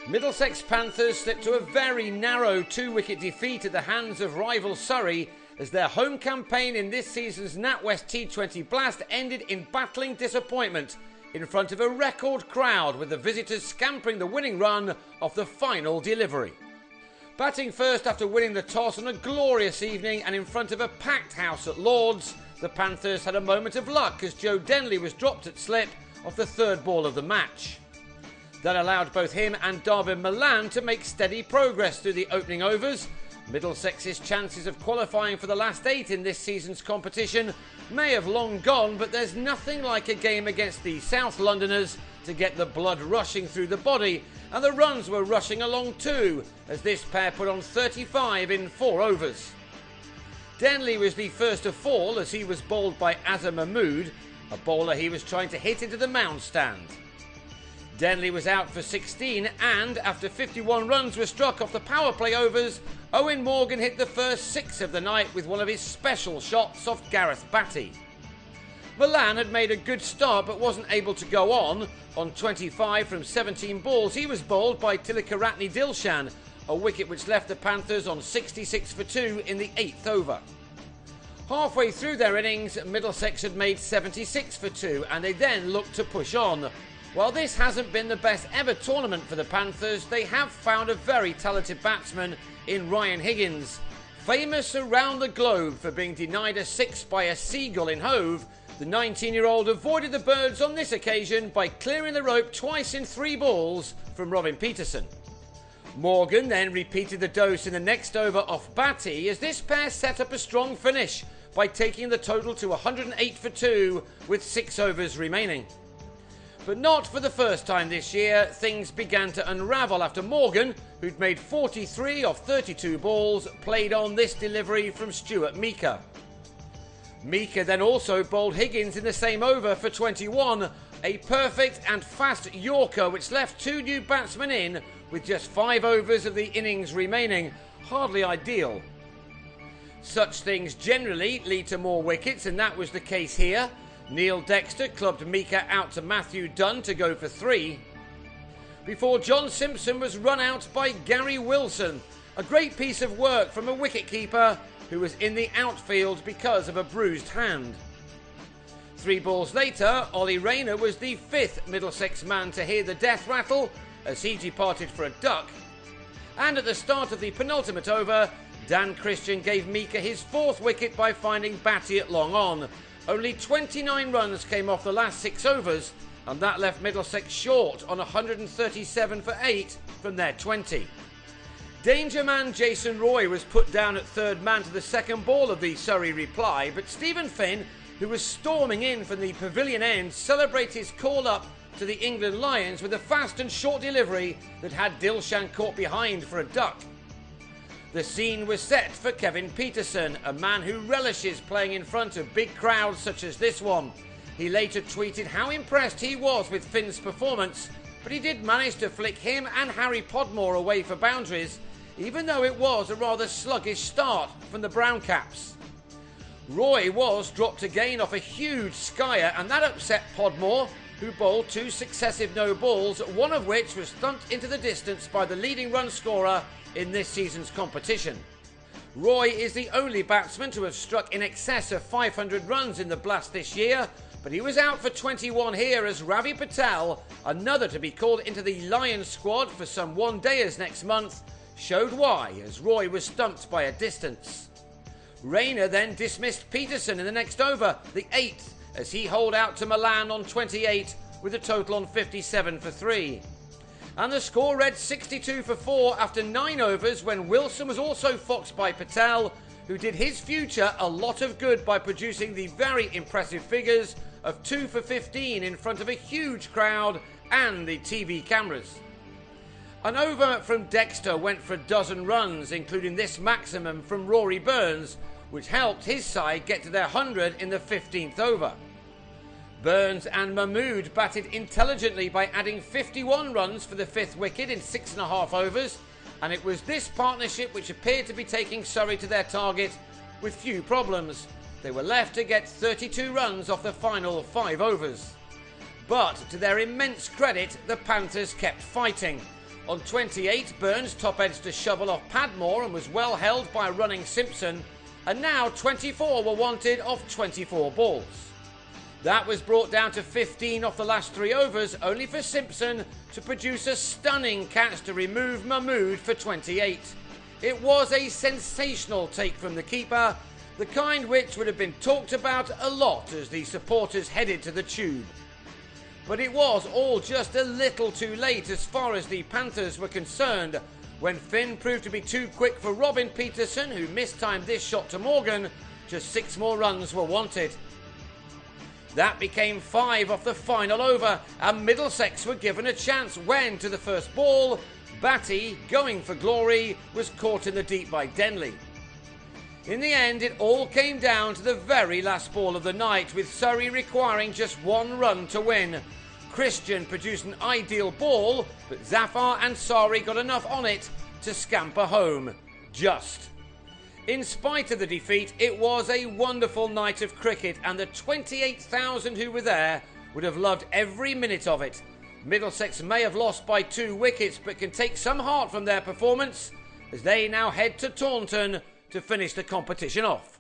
Middlesex Panthers slipped to a very narrow 2-wicket defeat at the hands of rival Surrey as their home campaign in this season's NatWest T20 Blast ended in battling disappointment in front of a record crowd, with the visitors scampering the winning run off the final delivery. Batting first after winning the toss on a glorious evening and in front of a packed house at Lord's, the Panthers had a moment of luck as Joe Denley was dropped at slip off the third ball of the match. That allowed both him and Darby Milan to make steady progress through the opening overs. Middlesex's chances of qualifying for the last 8 in this season's competition may have long gone, but there's nothing like a game against the South Londoners to get the blood rushing through the body, and the runs were rushing along too, as this pair put on 35 in 4 overs. Denley was the first to fall as he was bowled by Azhar Mahmood, a bowler he was trying to hit into the mound stand. Denley was out for 16 and, after 51 runs were struck off the power play overs, Eoin Morgan hit the first 6 of the night with one of his special shots off Gareth Batty. Milan had made a good start but wasn't able to go on. On 25 from 17 balls, he was bowled by Tilakaratne Dilshan, a wicket which left the Panthers on 66 for 2 in the 8th over. Halfway through their innings, Middlesex had made 76 for 2 and they then looked to push on. While this hasn't been the best ever tournament for the Panthers, they have found a very talented batsman in Ryan Higgins. Famous around the globe for being denied a 6 by a seagull in Hove, the 19-year-old avoided the birds on this occasion by clearing the rope twice in 3 balls from Robin Peterson. Morgan then repeated the dose in the next over off Batty as this pair set up a strong finish by taking the total to 108 for 2 with 6 overs remaining. But not for the first time this year. Things began to unravel after Morgan, who'd made 43 off 32 balls, played on this delivery from Stuart Meaker. Meaker then also bowled Higgins in the same over for 21, a perfect and fast Yorker which left 2 new batsmen in with just 5 overs of the innings remaining. Hardly ideal. Such things generally lead to more wickets, and that was the case here. Neil Dexter clubbed Meaker out to Matthew Dunn to go for 3, before John Simpson was run out by Gary Wilson. A great piece of work from a wicketkeeper who was in the outfield because of a bruised hand. 3 balls later, Ollie Rayner was the 5th Middlesex man to hear the death rattle as he departed for a duck. And at the start of the penultimate over, Dan Christian gave Meaker his 4th wicket by finding Batty at long on. Only 29 runs came off the last 6 overs, and that left Middlesex short on 137 for 8 from their 20. Danger man Jason Roy was put down at 3rd man to the 2nd ball of the Surrey reply, but Stephen Finn, who was storming in from the pavilion end, celebrated his call up to the England Lions with a fast and short delivery that had Dilshan caught behind for a duck. The scene was set for Kevin Peterson, a man who relishes playing in front of big crowds such as this one. He later tweeted how impressed he was with Finn's performance, but he did manage to flick him and Harry Podmore away for boundaries, even though it was a rather sluggish start from the Brown Caps. Roy was dropped again off a huge skyer, and that upset Podmore, who bowled 2 successive no balls, one of which was thumped into the distance by the leading run scorer in this season's competition. Roy is the only batsman to have struck in excess of 500 runs in the Blast this year, but he was out for 21 here as Ravi Patel, another to be called into the Lions squad for some one-dayers next month, showed why as Roy was stumped by a distance. Rayner then dismissed Peterson in the next over, the 8th, as he holed out to Milan on 28 with a total on 57 for 3. And the score read 62 for 4 after 9 overs when Wilson was also foxed by Patel, who did his future a lot of good by producing the very impressive figures of 2 for 15 in front of a huge crowd and the TV cameras. An over from Dexter went for a dozen runs, including this maximum from Rory Burns, which helped his side get to their 100 in the 15th over. Burns and Mahmood batted intelligently by adding 51 runs for the 5th wicket in 6.5 overs, and it was this partnership which appeared to be taking Surrey to their target with few problems. They were left to get 32 runs off the final 5 overs. But to their immense credit, the Panthers kept fighting. On 28, Burns top-edged a shovel off Padmore and was well held by a running Simpson, and now 24 were wanted off 24 balls. That was brought down to 15 off the last 3 overs, only for Simpson to produce a stunning catch to remove Mahmood for 28. It was a sensational take from the keeper, the kind which would have been talked about a lot as the supporters headed to the tube. But it was all just a little too late as far as the Panthers were concerned, when Finn proved to be too quick for Robin Peterson, who mistimed this shot to Morgan. Just 6 more runs were wanted. That became 5 off the final over, and Middlesex were given a chance when, to the first ball, Batty, going for glory, was caught in the deep by Denley. In the end, it all came down to the very last ball of the night, with Surrey requiring just 1 run to win. Christian produced an ideal ball, but Zafar Ansari got enough on it to scamper home. Just. In spite of the defeat, it was a wonderful night of cricket, and the 28,000 who were there would have loved every minute of it. Middlesex may have lost by 2 wickets, but can take some heart from their performance as they now head to Taunton to finish the competition off.